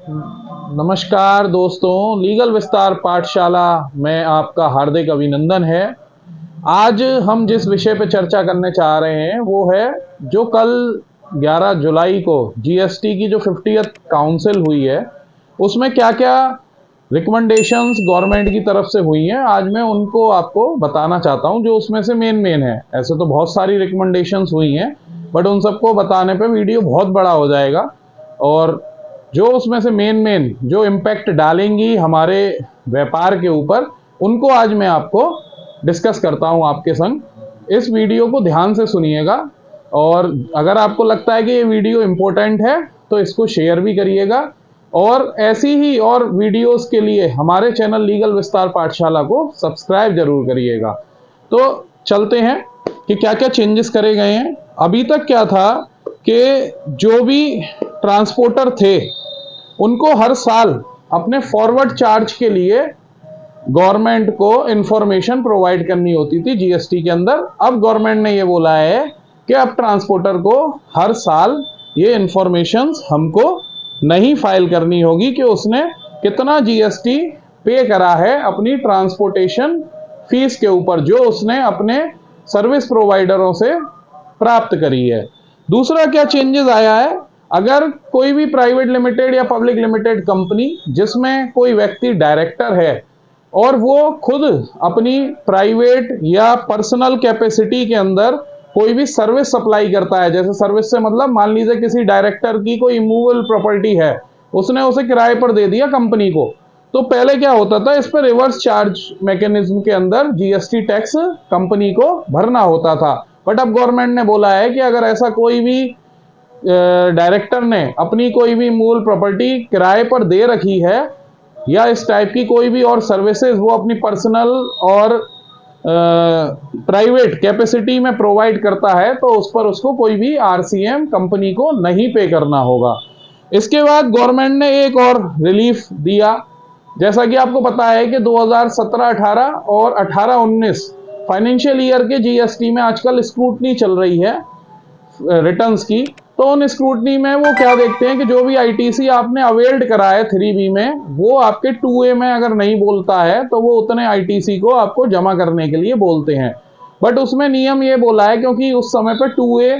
नमस्कार दोस्तों, लीगल विस्तार पाठशाला में आपका हार्दिक अभिनंदन है। आज हम जिस विषय पर चर्चा करने चाह रहे हैं वो है जो कल 11 जुलाई को जीएसटी की जो 50th काउंसिल हुई है उसमें क्या क्या रिकमेंडेशंस गवर्नमेंट की तरफ से हुई हैं, आज मैं उनको आपको बताना चाहता हूं जो उसमें से मेन है। ऐसे तो बहुत सारी रिकमेंडेशंस हुई हैं बट उन सबको बताने पे वीडियो बहुत बड़ा हो जाएगा और जो उसमें से मेन जो इम्पैक्ट डालेंगी हमारे व्यापार के ऊपर उनको आज मैं आपको डिस्कस करता हूं आपके संग। इस वीडियो को ध्यान से सुनिएगा और अगर आपको लगता है कि ये वीडियो इम्पोर्टेंट है तो इसको शेयर भी करिएगा और ऐसी ही और वीडियोस के लिए हमारे चैनल लीगल विस्तार पाठशाला को सब्सक्राइब जरूर करिएगा। तो चलते हैं कि क्या क्या चेंजेस करे गए हैं। अभी तक क्या था कि जो भी ट्रांसपोर्टर थे उनको हर साल अपने फॉरवर्ड चार्ज के लिए गवर्नमेंट को इंफॉर्मेशन प्रोवाइड करनी होती थी जीएसटी के अंदर। अब गवर्नमेंट ने ये बोला है कि अब ट्रांसपोर्टर को हर साल ये इंफॉर्मेशंस हमको नहीं फाइल करनी होगी कि उसने कितना जीएसटी पे करा है अपनी ट्रांसपोर्टेशन फीस के ऊपर जो उसने अपने सर्विस प्रोवाइडरों से प्राप्त करी है। दूसरा क्या चेंजेस आया है, अगर कोई भी प्राइवेट लिमिटेड या पब्लिक लिमिटेड कंपनी जिसमें कोई व्यक्ति डायरेक्टर है और वो खुद अपनी प्राइवेट या पर्सनल कैपेसिटी के अंदर कोई भी सर्विस सप्लाई करता है, जैसे सर्विस से मतलब मान लीजिए किसी डायरेक्टर की कोई इमूवेबल प्रॉपर्टी है, उसने उसे किराए पर दे दिया कंपनी को, तो पहले क्या होता था, इस पर रिवर्स चार्ज मैकेनिज्म के अंदर जीएसटी टैक्स कंपनी को भरना होता था। बट अब गवर्नमेंट ने बोला है कि अगर ऐसा कोई भी डायरेक्टर ने अपनी कोई भी मूल प्रॉपर्टी किराए पर दे रखी है या इस टाइप की कोई भी और सर्विसेज वो अपनी पर्सनल और प्राइवेट कैपेसिटी में प्रोवाइड करता है तो उस पर उसको कोई भी आरसीएम कंपनी को नहीं पे करना होगा। इसके बाद गवर्नमेंट ने एक और रिलीफ दिया। जैसा कि आपको पता है कि 2017-18 और 18-19 फाइनेंशियल ईयर के जीएसटी में आजकल स्क्रूटनी चल रही है रिटर्न्स की। तो उन स्क्रूटनी में वो क्या देखते हैं कि जो भी आईटीसी आपने अवेल्ड करा है 3B में वो आपके 2A में अगर नहीं बोलता है तो वो उतने आईटीसी को आपको जमा करने के लिए बोलते हैं। बट उसमें नियम ये बोला है क्योंकि उस समय पे 2A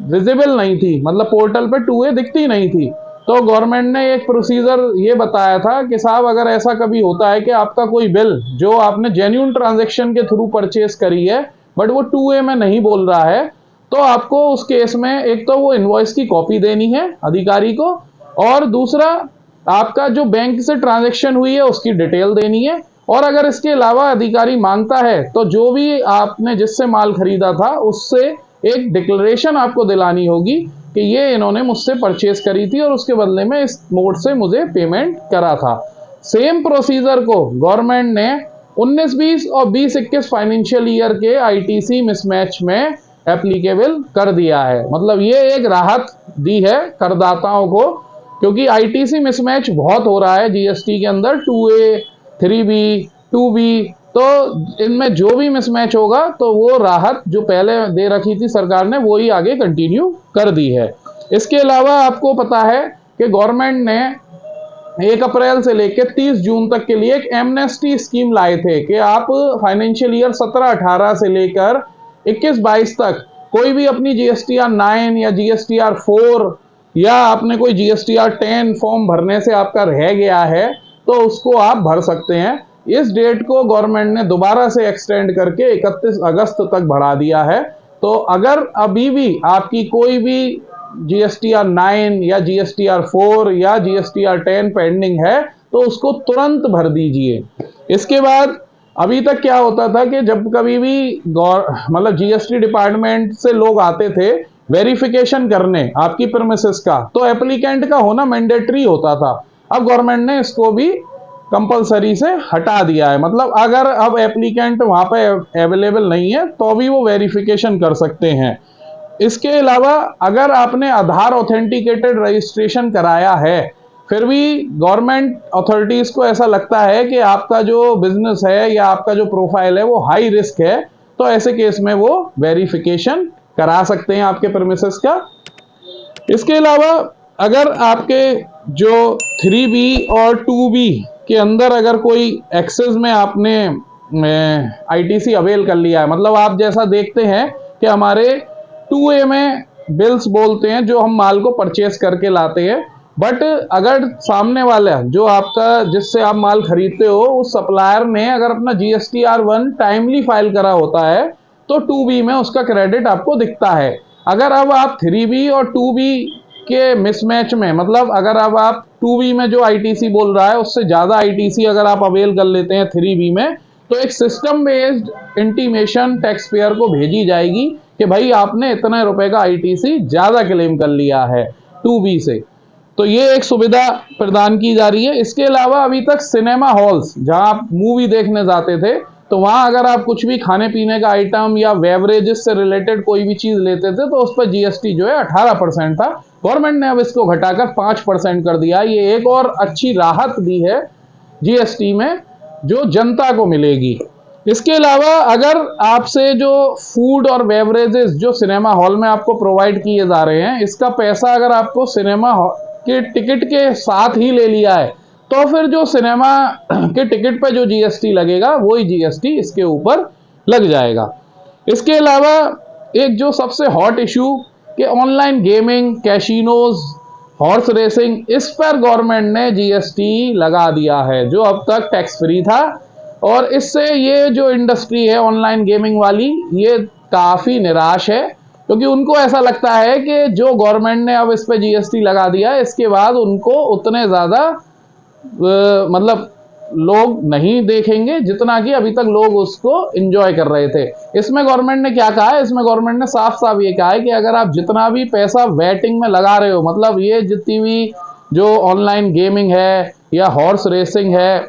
विजिबल नहीं थी, मतलब पोर्टल पे 2A दिखती नहीं थी, तो गवर्नमेंट ने एक प्रोसीजर ये बताया था कि साहब अगर ऐसा कभी होता है कि आपका कोई बिल जो आपने जेन्युइन ट्रांजैक्शन के थ्रू परचेस करी है बट वो 2A में नहीं बोल रहा है तो आपको उस केस में एक तो वो इनवॉइस की कॉपी देनी है अधिकारी को और दूसरा आपका जो बैंक से ट्रांजैक्शन हुई है उसकी डिटेल देनी है। और अगर इसके अलावा अधिकारी मांगता है तो जो भी आपने जिससे माल खरीदा था उससे एक डिक्लेरेशन आपको दिलानी होगी कि ये इन्होंने मुझसे परचेस करी थी और उसके बदले में इस मोड से मुझे पेमेंट करा था। सेम प्रोसीजर को गवर्नमेंट ने 19-20 और 20-21 फाइनेंशियल ईयर के आईटीसी मिसमैच में एप्लीकेबल कर दिया है। मतलब ये एक राहत दी है करदाताओं को क्योंकि आईटीसी मिसमैच बहुत हो रहा है जीएसटी के अंदर 2A 3B 2B, तो इनमें जो भी मिसमैच होगा तो वो राहत जो पहले दे रखी थी सरकार ने वो ही आगे कंटिन्यू कर दी है। इसके अलावा आपको पता है कि गवर्नमेंट ने 1 अप्रैल से लेकर 30 जून तक के लिए एक एमनेस्टी स्कीम लाए थे कि आप फाइनेंशियल ईयर 17-18 से लेकर 21-22 तक कोई भी अपनी GSTR 9 या GSTR 4 या आपने कोई GSTR 10 फॉर्म भरने से आपका रह गया है तो उसको आप भर सकते हैं। इस डेट को गवर्नमेंट ने दोबारा से एक्सटेंड करके 31 अगस्त तक बढ़ा दिया है। तो अगर अभी भी आपकी कोई भी GSTR 9 या GSTR 4 या GSTR 10 पेंडिंग है तो उसको तुरंत भर दीजिए। इसके बाद अभी तक क्या होता था कि जब कभी भी मतलब जीएसटी डिपार्टमेंट से लोग आते थे वेरिफिकेशन करने आपकी प्रीमिसेस का तो एप्लीकेंट का होना मैंडेटरी होता था। अब गवर्नमेंट ने इसको भी कंपलसरी से हटा दिया है, मतलब अगर अब एप्लीकेंट वहां पे अवेलेबल नहीं है तो भी वो वेरिफिकेशन कर सकते हैं। इसके अलावा अगर आपने आधार ऑथेंटिकेटेड रजिस्ट्रेशन कराया है फिर भी गवर्नमेंट अथॉरिटीज को ऐसा लगता है कि आपका जो बिजनेस है या आपका जो प्रोफाइल है वो हाई रिस्क है तो ऐसे केस में वो वेरिफिकेशन करा सकते हैं आपके प्रीमिसेस का। इसके अलावा अगर आपके जो 3B और 2B के अंदर अगर कोई एक्सेस में आपने ITC अवेल कर लिया है, मतलब आप जैसा देखते हैं कि हमारे 2A में बिल्स बोलते हैं जो हम माल को परचेस करके लाते हैं, बट अगर सामने वाला जो आपका जिससे आप माल खरीदते हो उस सप्लायर ने अगर अपना GSTR1 टाइमली फाइल करा होता है तो 2B में उसका क्रेडिट आपको दिखता है। अगर अब आप 3B और 2B के मिसमैच में, मतलब अगर अब आप 2B में जो ITC बोल रहा है उससे ज़्यादा ITC अगर आप अवेल कर लेते हैं 3B में, तो एक system based intimation tax payer को भेजी जाएगी कि भाई आपने इतने रुपए का ITC ज़्यादा क्लेम कर लिया है 2B से। तो ये एक सुविधा प्रदान की जा रही है। इसके अलावा अभी तक सिनेमा हॉल्स जहां आप मूवी देखने जाते थे, तो वहां अगर आप कुछ भी खाने पीने का आइटम या बेवरेजेस से रिलेटेड कोई भी चीज लेते थे तो उस पर GST जो है 18% था। गवर्नमेंट ने अब इसको घटाकर 5% कर दिया। ये एक और अच्छी राहत दी है GST में जो जनता को मिलेगी। इसके अलावा अगर आपसे जो फूड और बेवरेजेस जो सिनेमा हॉल में आपको प्रोवाइड किए जा रहे हैं, इसका पैसा अगर आपको सिनेमा के टिकट के साथ ही ले लिया है, तो फिर जो सिनेमा के टिकट पे जो GST लगेगा वही GST इसके ऊपर लग जाएगा। इसके अलावा एक जो सबसे हॉट इशू कि online gaming, casinos, horse racing, इस पर गवर्नमेंट ने GST लगा दिया है जो अब तक टैक्स फ्री था। और इससे ये जो इंडस्ट्री है ऑनलाइन गेमिंग वाली, ये काफ़ी निराश है क्योंकि उनको ऐसा लगता है कि जो गवर्नमेंट ने अब इस पे GST लगा दिया है इसके बाद उनको उतने ज़्यादा मतलब लोग नहीं देखेंगे जितना कि अभी तक लोग उसको एंजॉय कर रहे थे। इसमें गवर्नमेंट ने क्या कहा है, इसमें गवर्नमेंट ने साफ साफ ये कहा है कि अगर आप जितना भी पैसा वेटिंग में लगा रहे हो, मतलब ये जितनी भी जो ऑनलाइन गेमिंग है या हॉर्स रेसिंग है,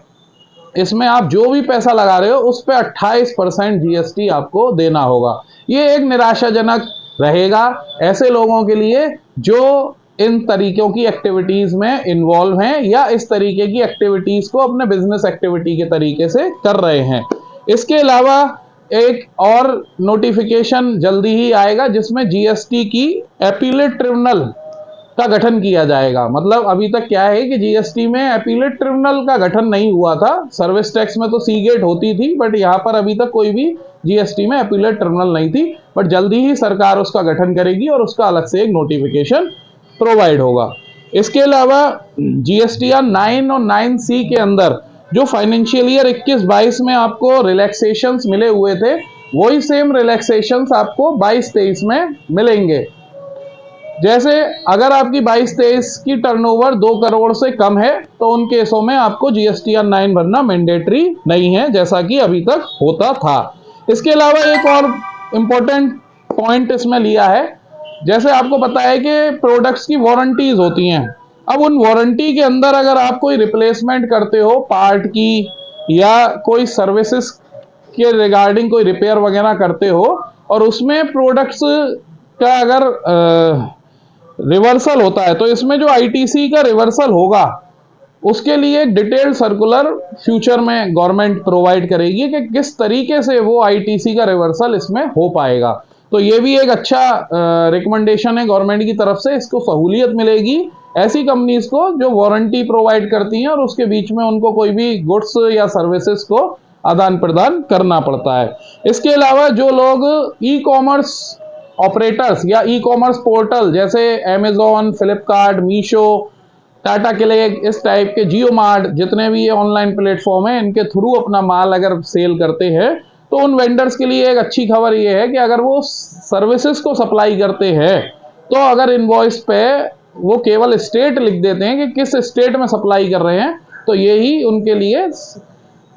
इसमें आप जो भी पैसा लगा रहे हो उस पर 28% GST आपको देना होगा। ये एक निराशाजनक रहेगा ऐसे लोगों के लिए जो इन तरीकों की एक्टिविटीज में इन्वॉल्व हैं या इस तरीके की एक्टिविटीज को अपने बिजनेस एक्टिविटी के तरीके से कर रहे हैं। इसके अलावा एक और नोटिफिकेशन जल्दी ही आएगा जिसमें GST की अपीलेट ट्रिब्यूनल का गठन किया जाएगा। मतलब अभी तक क्या है कि GST में अपीलेट ट्रिब्यूनल का गठन नहीं हुआ था। सर्विस टैक्स में तो सीगेट होती थी, बट यहाँ पर अभी तक कोई भी GST में अपीलेट ट्रिब्यूनल नहीं थी, बट जल्दी ही सरकार उसका गठन करेगी और उसका अलग से एक नोटिफिकेशन प्रोवाइड होगा। इसके अलावा GSTR 9 और 9C के अंदर जो फाइनेंशियल ईयर 21-22 में आपको रिलैक्सेशंस मिले हुए थे, वही सेम रिलैक्सेशंस आपको 22-23 में मिलेंगे। जैसे अगर आपकी 22-23 की टर्नओवर 2 करोड़ से कम है तो उन केसों में आपको GSTR 9 भरना मैंडेटरी नहीं है जैसा कि अभी तक होता था। इसके अलावा एक और इम्पोर्टेंट पॉइंट इसमें लिया है, जैसे आपको पता है कि प्रोडक्ट्स की वारंटीज होती हैं। अब उन वारंटी के अंदर अगर आप कोई रिप्लेसमेंट करते हो पार्ट की या कोई सर्विसेज के रिगार्डिंग कोई रिपेयर वगैरह करते हो और उसमें प्रोडक्ट्स का अगर रिवर्सल होता है तो इसमें जो ITC का रिवर्सल होगा उसके लिए एक डिटेल्ड सर्कुलर फ्यूचर में गवर्नमेंट प्रोवाइड करेगी कि किस तरीके से वो ITC का रिवर्सल इसमें हो पाएगा। तो ये भी एक अच्छा रिकमेंडेशन है गवर्नमेंट की तरफ से। इसको सहूलियत मिलेगी ऐसी कंपनीज को जो वारंटी प्रोवाइड करती हैं और उसके बीच में उनको कोई भी गुड्स या सर्विसेज को आदान प्रदान करना पड़ता है। इसके अलावा जो लोग ई-कॉमर्स ऑपरेटर्स या ई-कॉमर्स पोर्टल जैसे अमेजॉन, फ्लिपकार्ट, मीशो, टाटा क्लिक, इस टाइप के जियो मार्ट, जितने भी ये ऑनलाइन प्लेटफॉर्म है, इनके थ्रू अपना माल अगर सेल करते हैं तो उन वेंडर्स के लिए एक अच्छी खबर ये है कि अगर वो सर्विसेज को सप्लाई करते हैं तो अगर इनवॉइस पे वो केवल स्टेट लिख देते हैं कि किस स्टेट में सप्लाई कर रहे हैं, तो यही उनके लिए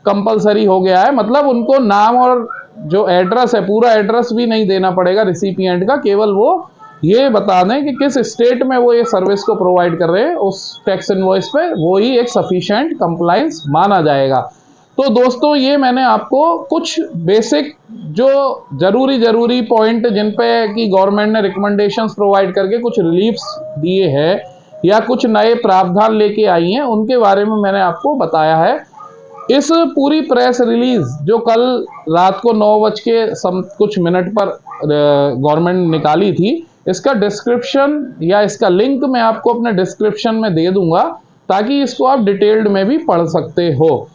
कंपलसरी हो गया है। मतलब उनको नाम और जो एड्रेस है, पूरा एड्रेस भी नहीं देना पड़ेगा रिसिपिएंट का, केवल वो ये बता दें कि किस स्टेट में वो ये सर्विस को प्रोवाइड कर रहे हैं, उस टैक्स इनवॉइस पे वो ही एक सफिशिएंट कंप्लायंस माना जाएगा। तो दोस्तों ये मैंने आपको कुछ बेसिक जो जरूरी पॉइंट जिन पे कि गवर्नमेंट ने रिकमेंडेशंस प्रोवाइड करके कुछ रिलीफ्स दिए हैं या कुछ नए प्रावधान लेके आई हैं, उनके बारे में मैंने आपको बताया है। इस पूरी प्रेस रिलीज जो कल रात को 9:कुछ पर गवर्नमेंट निकाली थी, इसका डिस्क्रिप्शन या इसका लिंक मैं आपको अपने डिस्क्रिप्शन में दे दूंगा। ताकि इसको आप डिटेल्ड में भी पढ़ सकते हो।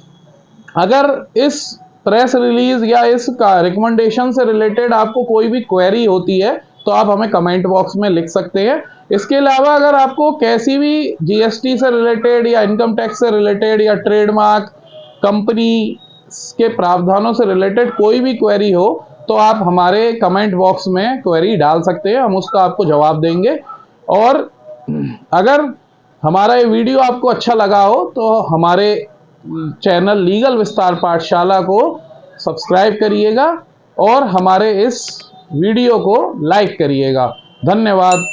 अगर इस प्रेस रिलीज या इस रिकमेंडेशन से रिलेटेड आपको कोई भी क्वेरी होती है तो आप हमें कमेंट बॉक्स में लिख सकते हैं। इसके अलावा अगर आपको कैसी भी जीएसटी से रिलेटेड या इनकम टैक्स से रिलेटेड या ट्रेडमार्क कंपनी के प्रावधानों से रिलेटेड कोई भी क्वेरी हो तो आप हमारे कमेंट बॉक्स में क्वेरी डाल सकते हैं, हम उसका आपको जवाब देंगे। और अगर हमारा ये वीडियो आपको अच्छा लगा हो तो हमारे चैनल लीगल विस्तार पाठशाला को सब्सक्राइब करिएगा और हमारे इस वीडियो को लाइक करिएगा। धन्यवाद।